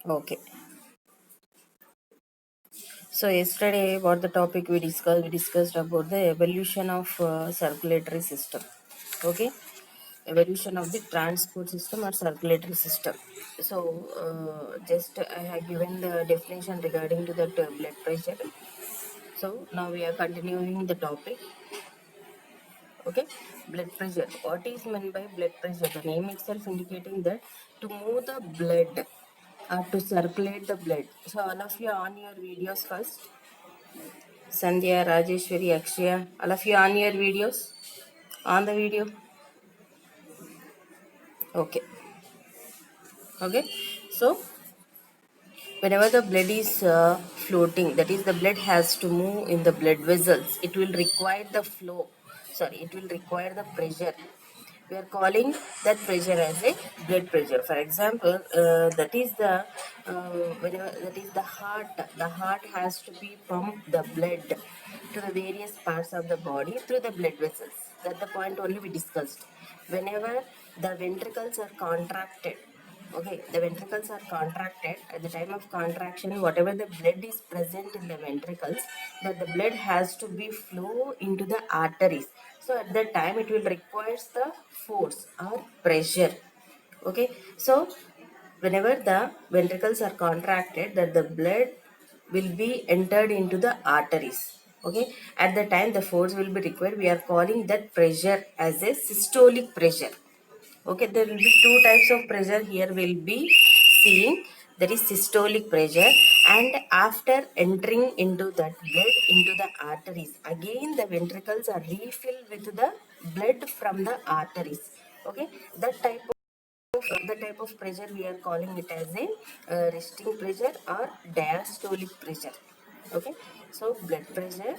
Okay. So yesterday, what the topic we discussed? We discussed about the evolution of circulatory system. Okay, evolution of the transport system or circulatory system. So just I have given the definition regarding to that blood pressure. So now we are continuing the topic. Okay, blood pressure. What is meant by blood pressure? The name itself indicating that to move the blood or to circulate the blood. So all of you on your videos first. Sandhya, Rajeshwari, Akshaya, all of you on your videos? On the video? Okay. Okay. So, whenever the blood is floating, that is, the blood has to move in the blood vessels, it will require the flow. Sorry, it will require the pressure. We are calling that pressure as a blood pressure. For example, that is the whenever that is the heart. The heart has to be pump the blood to the various parts of the body through the blood vessels. That's the point only we discussed. Whenever the ventricles are contracted, okay, the ventricles are contracted. At the time of contraction, whatever the blood is present in the ventricles, that the blood has to be flow into the arteries. So at that time, it will requires the force or pressure. Okay, so whenever the ventricles are contracted, that the blood will be entered into the arteries. Okay, at the time the force will be required. We are calling that pressure as a systolic pressure. Okay, there will be two types of pressure here will be seeing. That is systolic pressure, and after entering into that blood into the arteries, again the ventricles are refilled with the blood from the arteries. Okay, that type of the type of pressure we are calling it as a resting pressure or diastolic pressure. Okay, so blood pressure,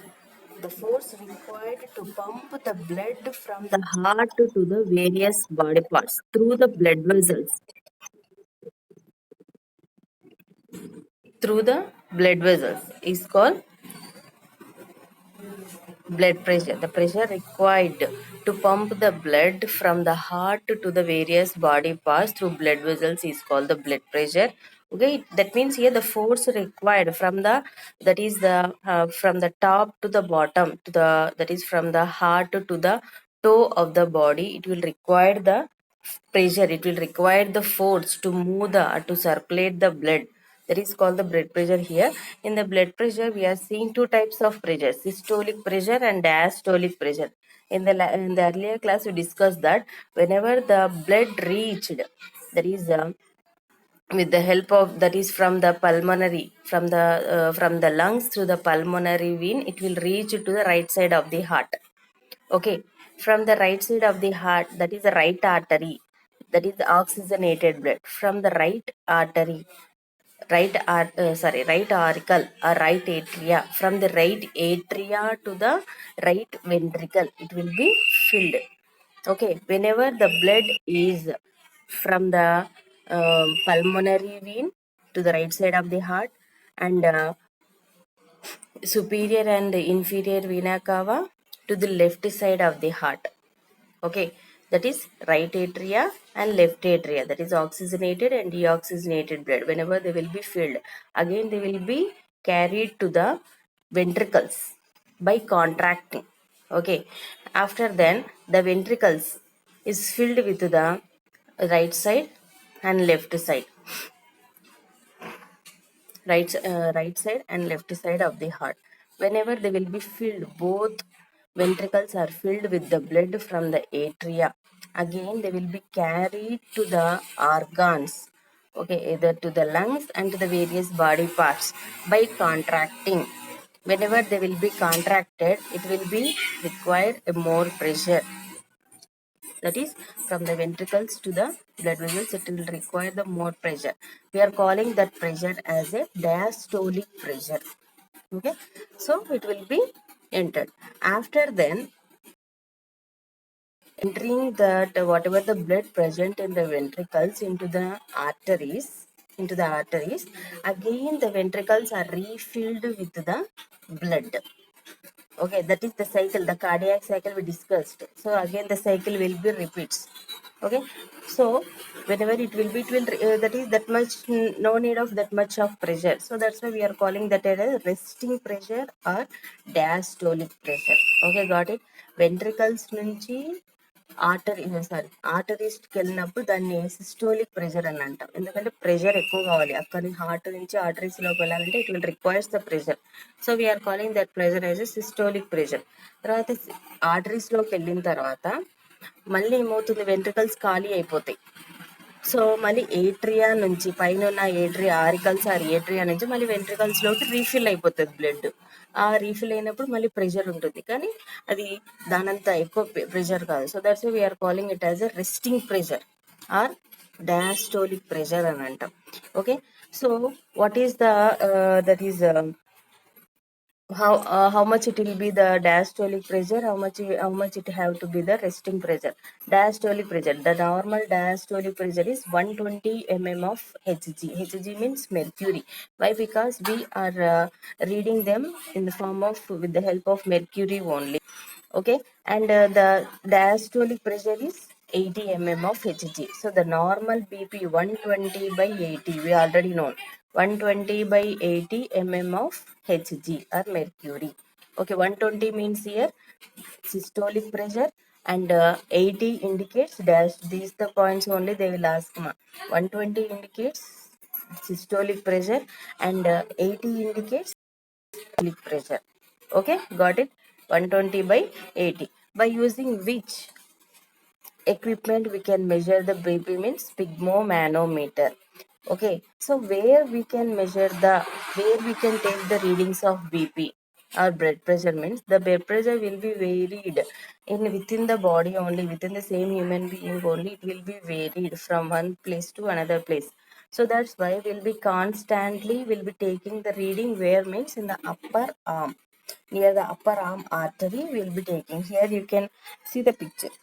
the force required to pump the blood from the heart to the various body parts through the blood vessels, through the blood vessels is called blood pressure. The pressure required to pump the blood from the heart to the various body parts through blood vessels is called the blood pressure. Okay, that means here the force required from the, that is the from the top to the bottom to the, that is from the heart to the toe of the body, it will require the pressure, it will require the force to move the, to circulate the blood. That is called the blood pressure here. In the blood pressure we are seeing two types of pressure, systolic pressure and diastolic pressure. In the in the earlier class we discussed that whenever the blood reached, that is with the help of, that is from the pulmonary, from the lungs through the pulmonary vein, it will reach to the right side of the heart. Okay, from the right side of the heart, that is the right artery, that is the oxygenated blood from the right artery, right auricle or right atria, from the right atria to the right ventricle, it will be filled. Okay, whenever the blood is from the pulmonary vein to the right side of the heart, and superior and inferior vena cava to the left side of the heart. Okay, that is right atria and left atria, that is oxygenated and deoxygenated blood. Whenever they will be filled, again they will be carried to the ventricles by contracting. Okay, after then the ventricles is filled with the right side and left side, right side and left side of the heart. Whenever they will be filled, both ventricles are filled with the blood from the atria. Again they will be carried to the organs, okay, either to the lungs and to the various body parts by contracting. Whenever they will be contracted, it will be require a more pressure, that is from the ventricles to the blood vessels, it will require the more pressure. We are calling that pressure as a diastolic pressure. Okay, so it will be entered. After then entering that whatever the blood present in the ventricles into the arteries, into the arteries, again the ventricles are refilled with the blood. Okay, that is the cycle, the cardiac cycle we discussed. So again the cycle will be repeats. Okay, so whenever it will be, it will that is that much, no need of that much of pressure, so that's why we are calling that as a resting pressure or diastolic pressure. Okay, got it. Ventricles నుంచి ఆర్టరీస్కి వెళ్ళినప్పుడు దాన్ని systolic pressure అని అంటాం, ఎందుకంటే pressure ఎక్కువ కావాలి అక్కడి heart నుంచి ఆర్టరీస్లోకి వెళ్ళాలంటే it will requires the pressure. So we are calling that pressure as a systolic pressure. తర్వాత ఆర్టరీస్లోకి వెళ్ళిన తర్వాత మళ్ళీ ఏమవుతుంది, వెంట్రికల్స్ ఖాళీ అయిపోతాయి. సో మళ్ళీ ఏట్రియా నుంచి పైన ఉన్న ఏట్రియా ఆరికల్స్ ఆర్ ఏట్రియా నుంచి మళ్ళీ వెంట్రికల్స్లోకి రీఫిల్ అయిపోతుంది బ్లడ్. ఆ రీఫిల్ అయినప్పుడు మళ్ళీ ప్రెషర్ ఉంటుంది, కానీ అది దానంత ఎక్కువ ప్రెషర్ కాదు. So that's we are calling it as a resting pressure or diastolic pressure అని అంటాం. Okay, so what is the that is how much it will be the diastolic pressure, how much it have to be the resting pressure. Diastolic pressure, the normal diastolic pressure is 120 mm of Hg. Hg means mercury. Why? Because we are reading them in the form of, with the help of mercury only. Okay, and the diastolic pressure is 80 mm of Hg. So the normal BP 120 by 80, we already know 120 by 80 mm of Hg or mercury. Okay, 120 means here systolic pressure, and 80 indicates dash. These the points only they will ask ma. 120 indicates systolic pressure, and 80 indicates systolic pressure. Okay, got it. 120 by 80. By using which equipment we can measure the BP means sphygmomanometer. Okay, so where we can measure the, where we can take the readings of BP or blood pressure means the blood pressure will be varied in within the body only, within the same human being only, it will be varied from one place to another place. So that's why we'll be constantly will be taking the reading where means in the upper arm, near the upper arm artery we'll be taking. Here you can see the picture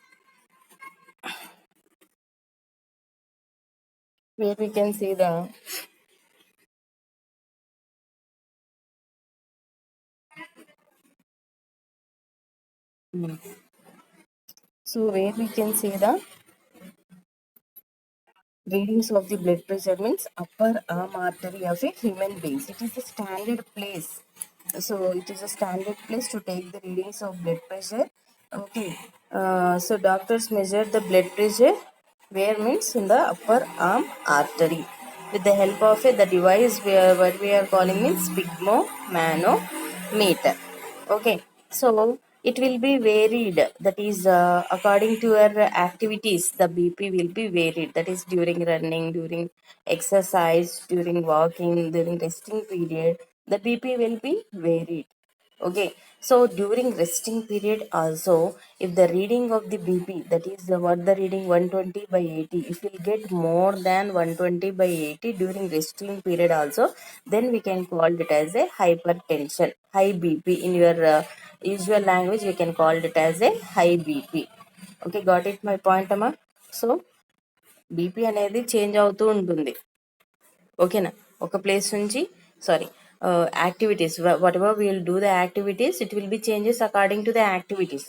where we can see the so where we can see the readings of the blood pressure means upper arm artery of a human being. It is a standard place. So it is a standard place to take the readings of blood pressure. Okay, so doctors measure the blood pressure where means in the upper arm artery with the help of the device where what we are calling means sphygmomanometer. Okay, so it will be varied, that is according to your activities the BP will be varied, that is during running, during exercise, during walking, during resting period the BP will be varied. Okay, so during resting period also, if the reading of the BP, that is what the reading 120 by 80, if we get more than 120 by 80 during resting period also, then we can call it as a hypertension, high BP. In your usual language we can call it as a high BP. Okay, got it my point amma? So BP అనేది change అవుతూ ఉంటుంది. ఓకేనా, ఒక place నుంచి sorry activities what ever will do the activities it will be changes according to the activities.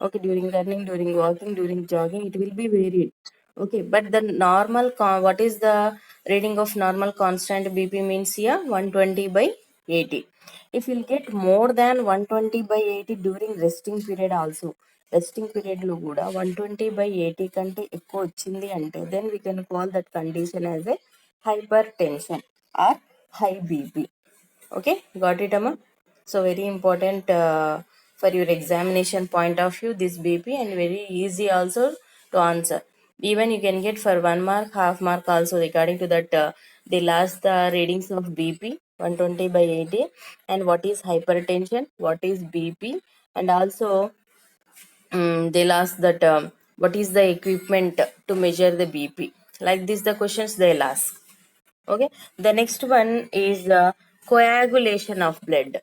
Okay, during running, during walking, during jogging it will be varied. Okay, but the normal what is the reading of normal constant BP means here 120 by 80. If you'll get more than 120 by 80 during resting period also, resting period లో కూడా 120 by 80 కంటే ఎక్కువ వచ్చింది అంటే then we can call that condition as a hypertension or high BP. Okay, got it amma? So very important for your examination point of view this BP, and very easy also to answer. Even you can get for 1 mark, half mark also according to that they'll ask the readings of BP 120 by 80 and what is hypertension, what is BP, and also they'll ask that what is the equipment to measure the BP. Like this the questions they'll ask. Okay, the next one is coagulation of blood.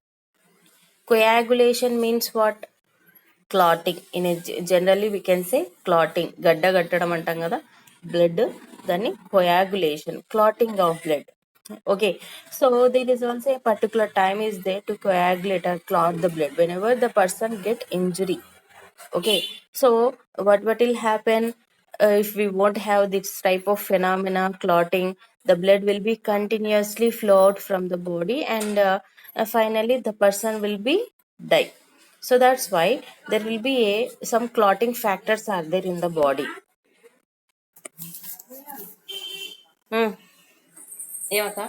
Coagulation means what? Clotting. In a generally we can say clotting. Gadda gattadam antam kada, blood, then coagulation, clotting of blood. Okay, so there is also a particular time is there to coagulate or clot the blood whenever the person get injury. Okay, so what will happen, if we won't have this type of phenomena, clotting, the blood will be continuously flowed from the body, and finally the person will be die. So that's why there will be some clotting factors are there in the body. Hmm. ఏమక్క?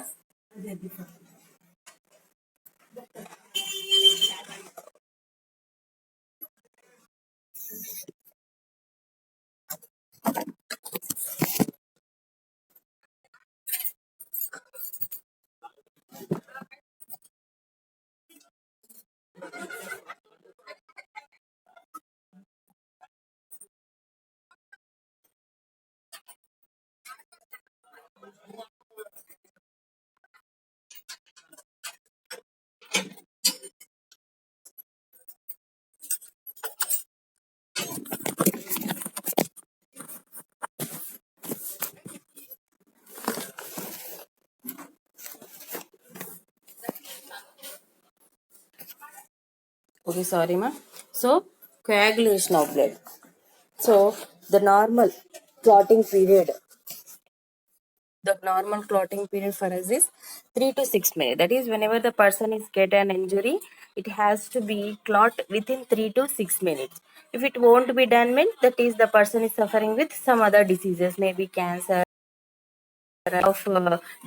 Okay, sorry, ma. So, coagulation of blood. So, the normal clotting period, the normal clotting period for us is 3 to 6 minutes. That is, whenever the person is get an injury, it has to be clot within 3 to 6 minutes. If it won't be done, means that is the person is suffering with some other diseases, maybe cancer, of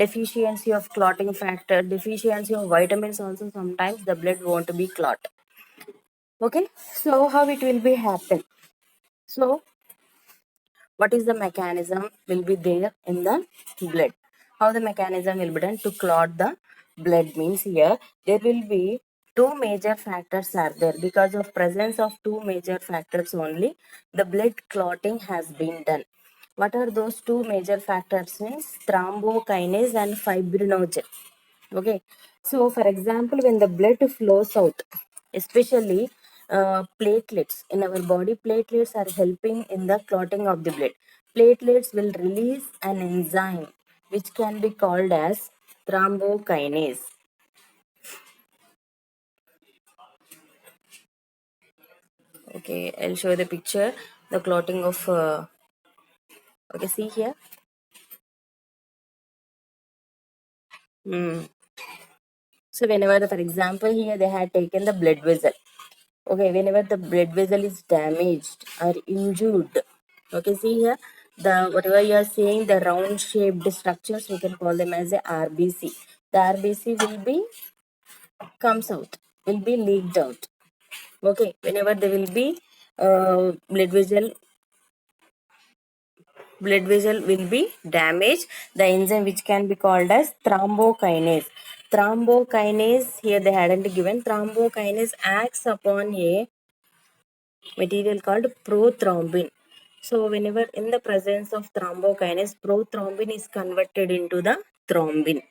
deficiency of clotting factor, deficiency of vitamins. Also, sometimes the blood won't be clot. Okay, so how it will be happen? So, what is the mechanism will be there in the blood? How the mechanism will be done to clot the blood means, here there will be two major factors are there. Because of presence of two major factors only, the blood clotting has been done. What are those two major factors? Means thrombokinase and fibrinogen. Okay, so for example, when the blood flows out, especially platelets in our body, platelets are helping in the clotting of the blood. Platelets will release an enzyme which can be called as thrombokinase. Okay, I'll show the picture. The clotting of okay, see here. Hmm. So whenever, for example, here they had taken the blood vessel. Okay, whenever the blood vessel is damaged or injured, okay, see here, the whatever you are seeing, the round shaped structures, we can call them as a RBC. The RBC will be comes out, will be leaked out. Okay, whenever there will be blood vessel will be damaged, the enzyme which can be called as thrombokinase. Thrombokinase, here they hadn't given, thrombokinase acts upon a material called prothrombin. So whenever in the presence of thrombokinase, prothrombin is converted into the thrombin.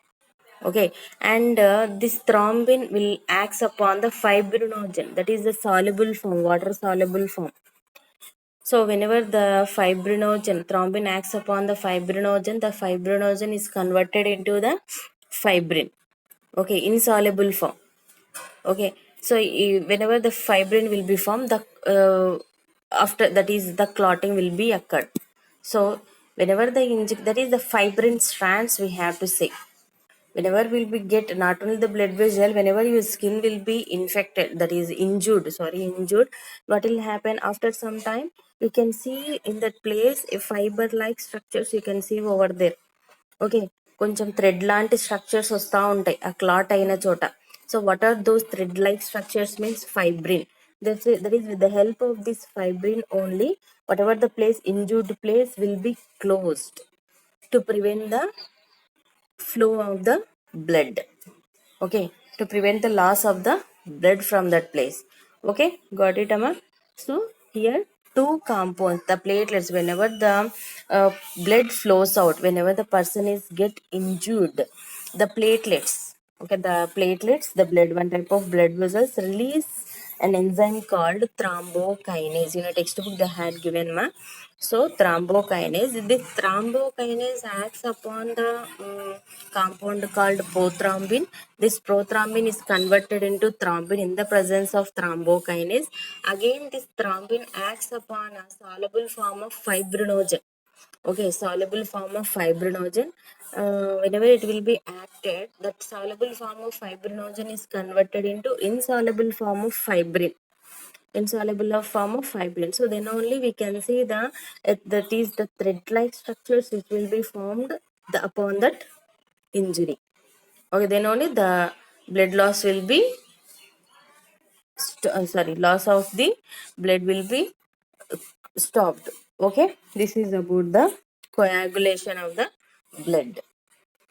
Okay, and this thrombin will acts upon the fibrinogen, that is the soluble form, water soluble form. So whenever the fibrinogen, thrombin acts upon the fibrinogen is converted into the fibrin. Okay, insoluble form. Okay, so whenever the fibrin will be formed, the after that is the clotting will be occurred. So whenever the that is the fibrin strands, we have to say, whenever will be get not only the blood vessel, whenever your skin will be infected, that is injured, injured, what will happen after some time, you can see in that place a fiber like structures you can see over there. Okay, కొంచెం thread లాంటి structures వస్తూ ఉంటాయి ఆ clot అయిన చోట. So what are those thread like structures means fibrin. That is with the help of this fibrin only, whatever the place injured place will be closed to prevent the flow of the blood. Okay, to prevent the loss of the blood from that place. Okay, got it, Amma? So here two compounds, the platelets, whenever the blood flows out, whenever the person is get injured, the platelets, okay, the platelets, the blood, one type of blood vessels release an enzyme called thrombokinase. In a textbook they had given ma. So thrombokinase, this thrombokinase acts upon the compound called prothrombin. This prothrombin is converted into thrombin in the presence of thrombokinase. Again, this thrombin acts upon a soluble form of fibrinogen. Okay, soluble form of fibrinogen. Whenever it will be acted, that soluble form of fibrinogen is converted into insoluble form of fibrin. Insoluble of form of fibrin. So then only we can see that is the thread-like structures which will be formed upon that injury. Okay, then only the blood loss will be loss of the blood will be stopped. Okay, this is about the coagulation of the blood.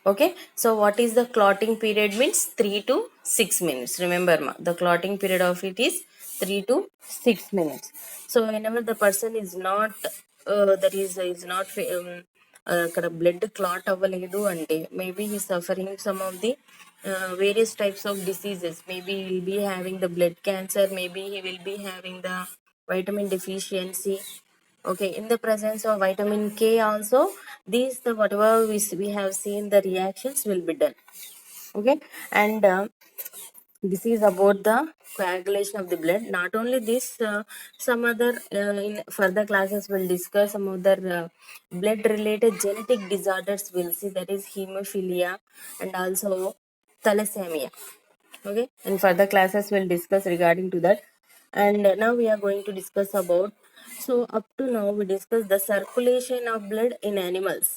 Okay, so what is the clotting period means 3 to 6 minutes. Remember the clotting period of it is 3 to 6 minutes. So whenever the person is not that is not అక్కడ blood clot అవ్వలేదు అంటే maybe he suffering some of the various types of diseases. Maybe he will be having the blood cancer, maybe he will be having the vitamin deficiency. Okay, in the presence of vitamin K also, these the whatever we have seen the reactions will be done. Okay, and this is about the coagulation of the blood. Not only this, some other in further classes will discuss some other blood related genetic disorders we'll see, that is hemophilia and also thalassemia. Okay, in further classes we'll discuss regarding to that. And now we are going to discuss about, so up to now we discussed the circulation of blood in animals.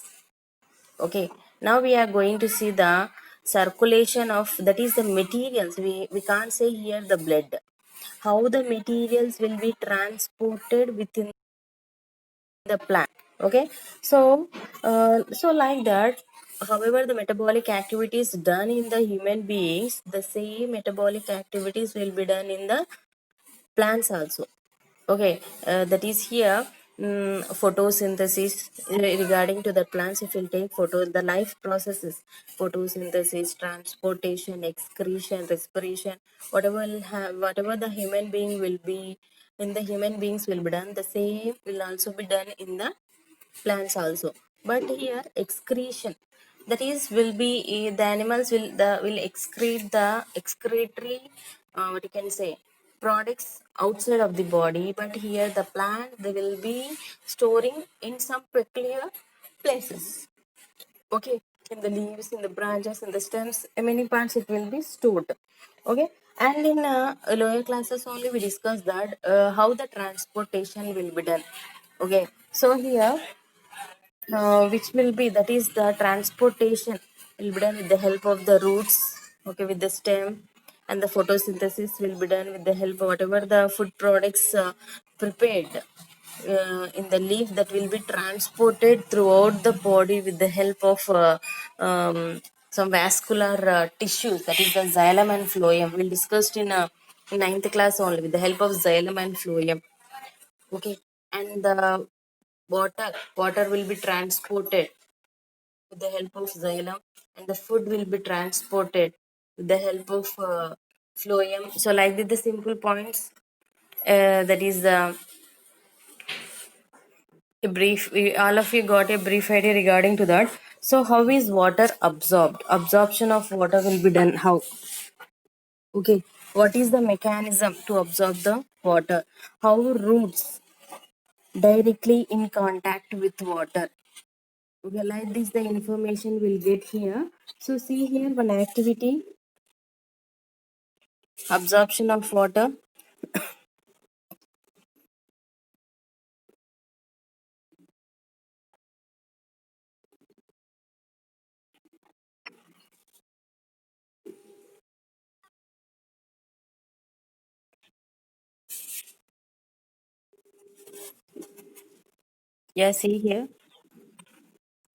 Okay, now we are going to see the circulation of, that is the materials. We can't say here the blood, how the materials will be transported within the plant. Okay, so like that, however the metabolic activities done in the human beings, the same metabolic activities will be done in the plants also. Okay, that is here photosynthesis. Regarding to the plants, if you'll take photo, the life processes, photosynthesis, transportation, excretion, respiration, whatever will have, whatever the human being will be in the human beings will be done, the same will also be done in the plants also. But here excretion, that is will be the animals will excrete the excretory what you can say products outside of the body, but here the plant they will be storing in some peculiar places. Okay, in the leaves, in the branches, in the stems, in many parts it will be stored. Okay, and in lower classes only we discuss that how the transportation will be done. Okay, so here which will be, that is the transportation will be done with the help of the roots. Okay, with the stem, and the photosynthesis will be done with the help of whatever the food products prepared in the leaf, that will be transported throughout the body with the help of some vascular tissues, that is the xylem and phloem. We'll discussed in ninth class only, with the help of xylem and phloem. Okay, and the water will be transported with the help of xylem, and the food will be transported with the help of phloem. So like this, the simple points, that is a brief, all of you got a brief idea regarding to that. So how is water absorbed? Absorption of water will be done how? Okay, what is the mechanism to absorb the water? How roots directly in contact with water? Okay, like this the information we'll get here. So see here one activity, absorption of water. Yeah, see here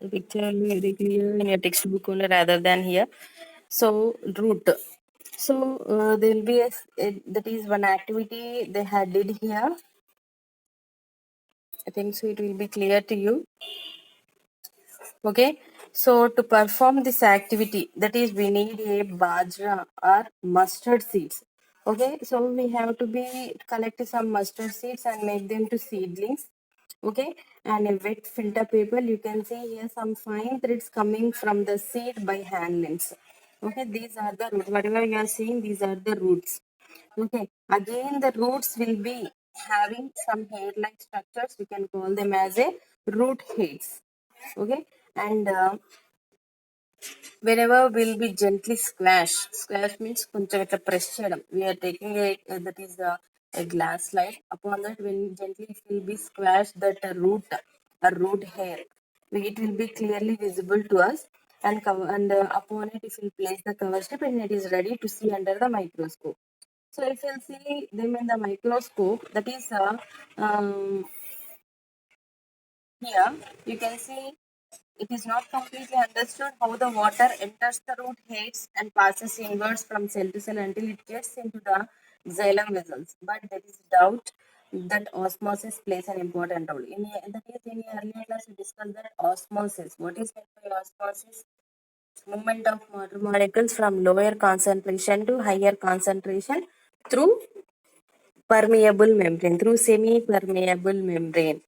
the picture will be very clear in your textbook only rather than here. So root. So there will be that is one activity they had did here. I think so it will be clear to you. Okay. So to perform this activity, that is we need a bajra or mustard seeds. Okay, so we have to be collect some mustard seeds and make them to seedlings. Okay, and a wet filter paper. You can see here some fine threads coming from the seed by hand lengths. Okay, these are the roots. Whatever you are seeing, these are the roots. Okay, again the roots will be having some hair-like structures. We can call them as a root hairs. Okay, and whenever we'll be gently squash means కొంచెం ఇట్లా press చేయడం. We are taking that is a glass slide. Upon that, when gently it will be squashed that root hair, it will be clearly visible to us. And cover, and upon it, if we place the cover strip, and it is ready to see under the microscope. So if you'll see them in the microscope, that is um, here you can see it is not completely understood how the water enters the root hairs and passes inwards from cell to cell until it gets into the xylem vessels. But there is doubt that osmosis plays an important role. That is, in earlier class we discussed that osmosis. What is meant by osmosis? Movement of water molecules from lower concentration to higher concentration through permeable membrane, through semi-permeable membrane.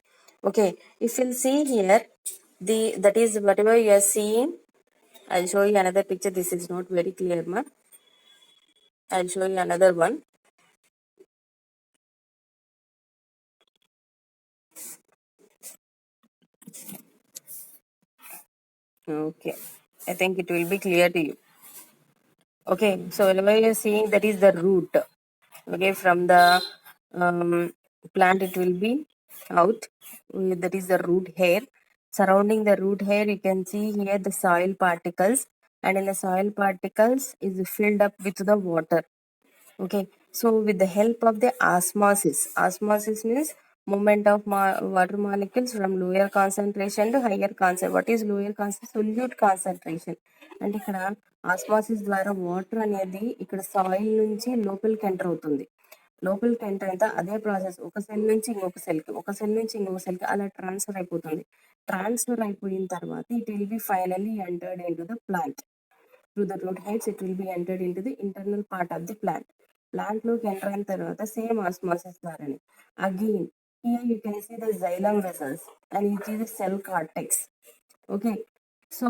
Okay, if you'll see here, that is whatever you are seeing. I'll show you another picture. This is not very clear, ma. I'll show you another one. Okay, I think it will be clear to you. Okay, so whenever you're seeing, that is the root. Okay, from the plant it will be out. That is the root hair. Surrounding the root hair, you can see here the soil particles, and in the soil particles is filled up with the water. Okay, so with the help of the osmosis means movement of water molecules from lower concentration to higher concentration. What is lower concentration? Solute concentration. అంటే ఇక్కడ osmosis ద్వారా water అనేది ఇక్కడ soil నుంచి లోపలికి enter అవుతుంది. లోపలికి enter అయితే అదే ప్రాసెస్ ఒక సెల్ నుంచి ఇంకొక సెల్కి, ఒక సెల్ నుంచి ఇంకొక సెల్కి అలా ట్రాన్స్ఫర్ అయిపోతుంది. ట్రాన్స్ఫర్ అయిపోయిన తర్వాత it will be finally entered in to the plant. Through the root hairs, it will be entered into the internal part of the plant. Plant లోకి ఎంటర్ అయిన తర్వాత సేమ్ ఆస్మాసిస్ ద్వారానే. Again, here you can see the xylem vessels and it is the cell cortex. Okay, so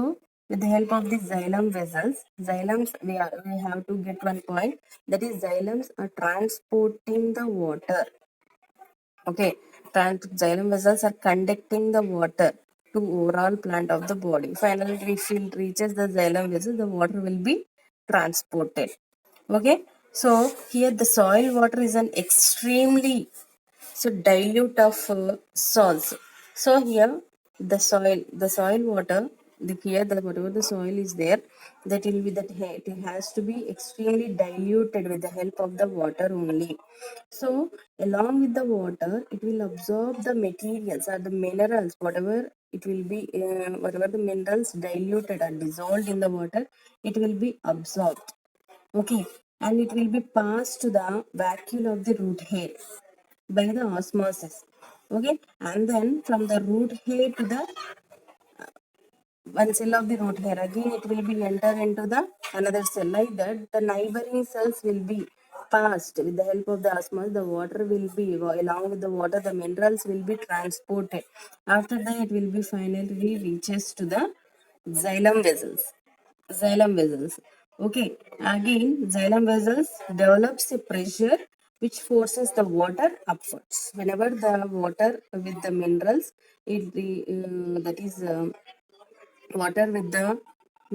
with the help of the xylem vessels, xylems we have to get one point, that is xylems are transporting the water. Okay, xylem vessels are conducting the water to overall plant of the body. Finally, if it reaches the xylem vessel, the water will be transported. Okay, so here the soil water is an extremely dilute of salts. So here the soil water, the here the whatever the soil is there, that will be it has to be extremely diluted with the help of the water only. So along with the water, it will absorb the materials or the minerals, whatever it will be, whatever the minerals diluted or dissolved in the water, it will be absorbed. Okay, and it will be passed to the vacuole of the root hair by the osmosis. Okay, and then from the root hair to the one cell of the root hair, again it will be enter into the another cell. Like that, the neighboring cells will be passed with the help of the osmosis. The water will be, along with the water, the minerals will be transported. After that, it will be finally reaches to the xylem vessels. Okay, again xylem vessels develops a pressure which forces the water upwards. Whenever the water with the minerals, that is water with the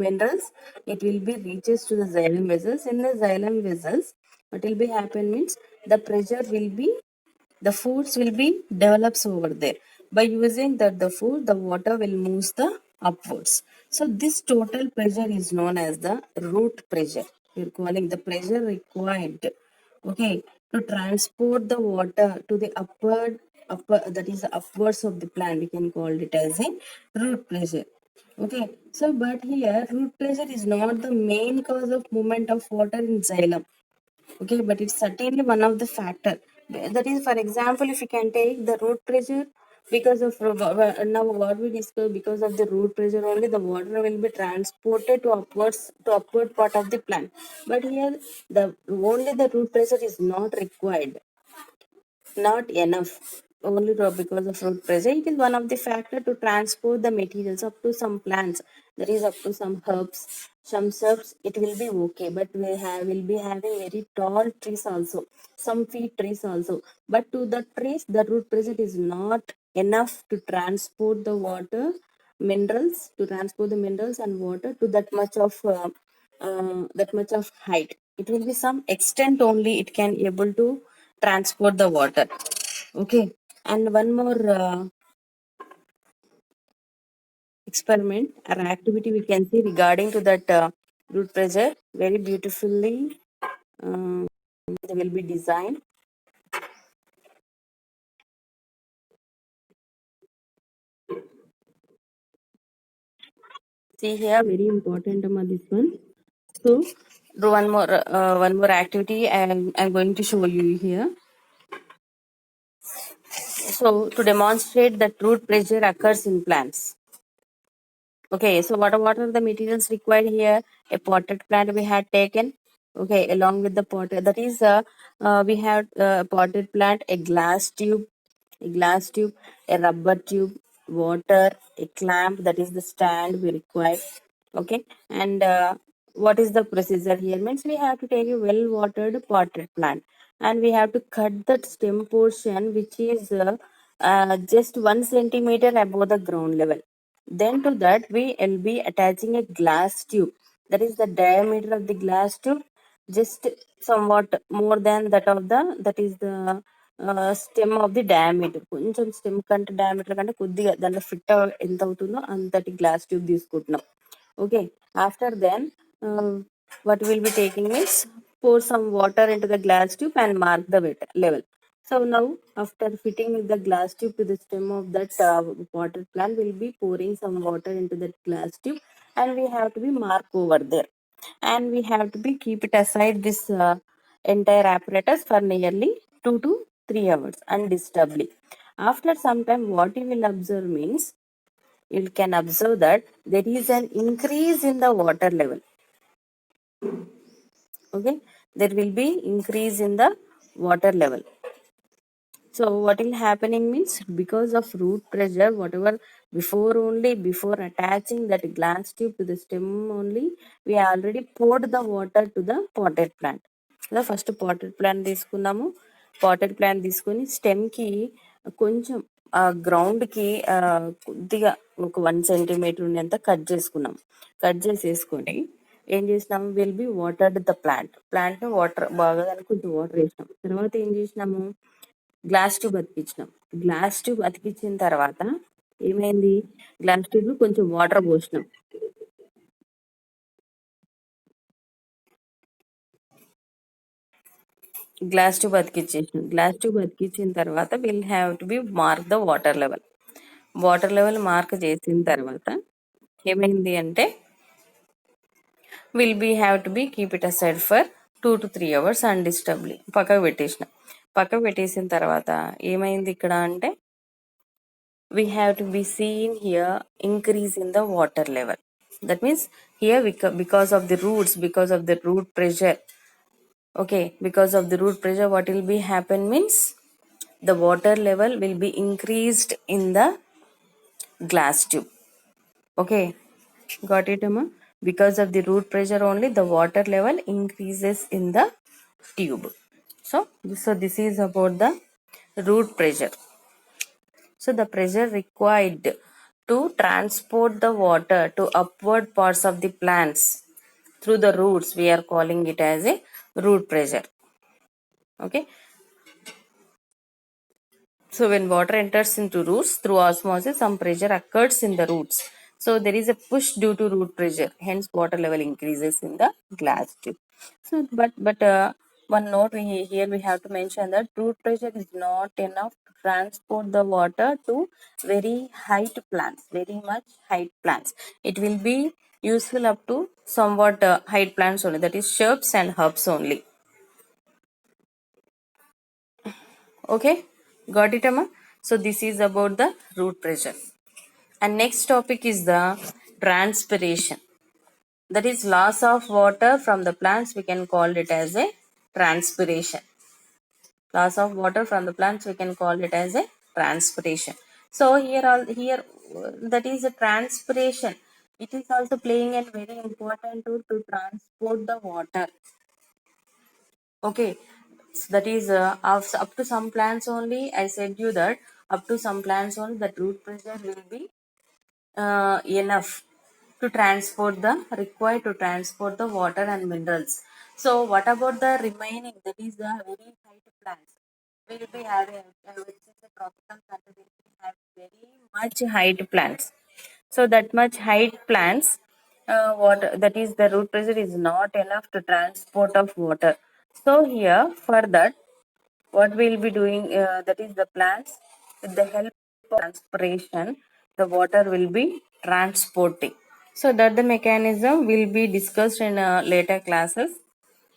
minerals, it will be reaches to the xylem vessels. In the xylem vessels, what will be happen means the pressure will be, the force will be develops over there. By using that the force, the water will move the upwards. So this total pressure is known as the root pressure. We're calling the pressure required, okay, to transport the water to the upper, that is upwards of the plant. We can call it as a root pressure. Okay, so but here root pressure is not the main cause of movement of water in xylem. Okay, but it's certainly one of the factor. That is, for example, if you can take the root pressure Because of now what we discussed, because of the root pressure only the water will be transported to upward part of the plant. But here the only the root pressure is not required, not enough. Only because of root pressure, it is one of the factor to transport the materials up to some plants. That is up to some herbs. Some shrubs it will be okay, but will be having very tall trees also, some feet trees also. But to the trees, the root pressure is not enough to transport the water, minerals, to transport the minerals and water to that much of height. It will be some extent only it can able to transport the water. Okay, and one more experiment or activity we can see regarding to that root pressure. Very beautifully, they will be designed. See here, very important this one. So, do one more activity, and I'm going to show you here. So, to demonstrate that root pressure occurs in plants. Okay, so what are the materials required here? A potted plant we had taken. Okay, along with the potted, that is, we have a potted plant, a glass tube, a rubber tube, water, a clamp, that is the stand we require. Okay, and what is the procedure here? Means we have to take a well-watered potted plant, and we have to cut that stem portion which is just 1 centimeter above the ground level. Then to that we will be attaching a glass tube. That is the diameter of the glass tube, just somewhat more than that is the stem of the diameter. కొంచెం stem కంటే diameter కంటే కొద్దిగా దాంట్లో fit ఎంత అవుతుందో అంతటి glass tube తీసుకుంటున్నాం. Okay, after then what we'll be taking means pour some water into the glass tube and mark the weight level. So now after fitting the glass tube to the stem of that potted plant, we'll be pouring some water into that glass tube, and we have to be mark over there, and we have to be keep it aside this entire apparatus for nearly 2 to 3 hours undisturbedly. After some time, what you will observe means you can observe that there is an increase in the water level. Okay, there will be increase in the water level. So what will happening means, because of root pressure, whatever before attaching that glass tube to the stem only, we already poured the water to the potted plant. The first potted plant తీసుకున్నాము. Potted plant తీసుకొని stem కి కొంచెం ground కి కొద్దిగా ఒక 1 centimeter ఉండేంత cut చేసుకున్నాం. Cut చేసేసుకొని ఏం చేసినాము, will be watered the plant water బాగా దానికి కొంచెం వాటర్ వేసినాం. తర్వాత ఏం చేసినాము, గ్లాస్ ట్యూబ్ అతికించిన తర్వాత ఏమైంది, గ్లాస్ ట్యూబ్ లో కొంచెం వాటర్ పోసినాం. గ్లాస్ ట్యూబ్ అతికించిన తర్వాత will have to be mark the water level mark చేసిన తర్వాత ఏమైంది అంటే will be have to be keep it aside for 2 to 3 hours undisturbedly పక్కకు పెట్టేసిన తర్వాత ఏమైంది ఇక్కడ అంటే we have to be seen here increase in the water level. That means here because of the roots, because of the root pressure. Okay, because of the root pressure, what will be happen means the water level will be increased in the glass tube. Okay, got it, Amma? Because of the root pressure only, the water level increases in the tube. So this is about the root pressure. So the pressure required to transport the water to upward parts of the plants through the roots, we are calling it as a root pressure. Okay. So when water enters into roots through osmosis, some pressure occurs in the roots. So there is a push due to root pressure. Hence, water level increases in the glass tube. So, but one note here we have to mention that root pressure is not enough to transport the water to very height plants, very much height plants. It will be useful up to somewhat height plants only. That is shrubs and herbs only. Okay, got it, Amma? So this is about the root pressure. And next topic is the transpiration. That is loss of water from the plants. We can call it as a transpiration. Loss of water from the plants, we can call it as a transpiration. So that is a transpiration. It is also playing a very important role to transport the water. Okay, so that is up to some plants only. I said you that up to some plants only the root pressure will be enough to transport the required to transport the water and minerals. So what about the remaining? That is the very height plants. We will be having which is a tropical country. We will have very much height plants. So that much height plants, water that is the root pressure is not enough to transport of water. So here for that what we'll be doing that is the plants with the help of transpiration the water will be transporting. So that the mechanism will be discussed in later classes,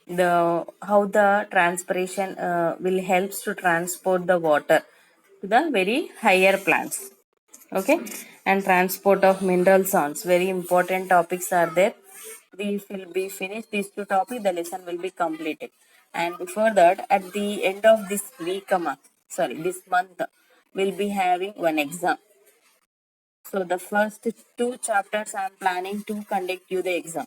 the how the transpiration will helps to transport the water to the very higher plants. Okay, and transport of mineral salts, very important topics are there. These will be finished, these two topics the lesson will be completed. And before that at the end of this week this month we'll be having one exam. So the first two chapters I am planning to conduct you the exam.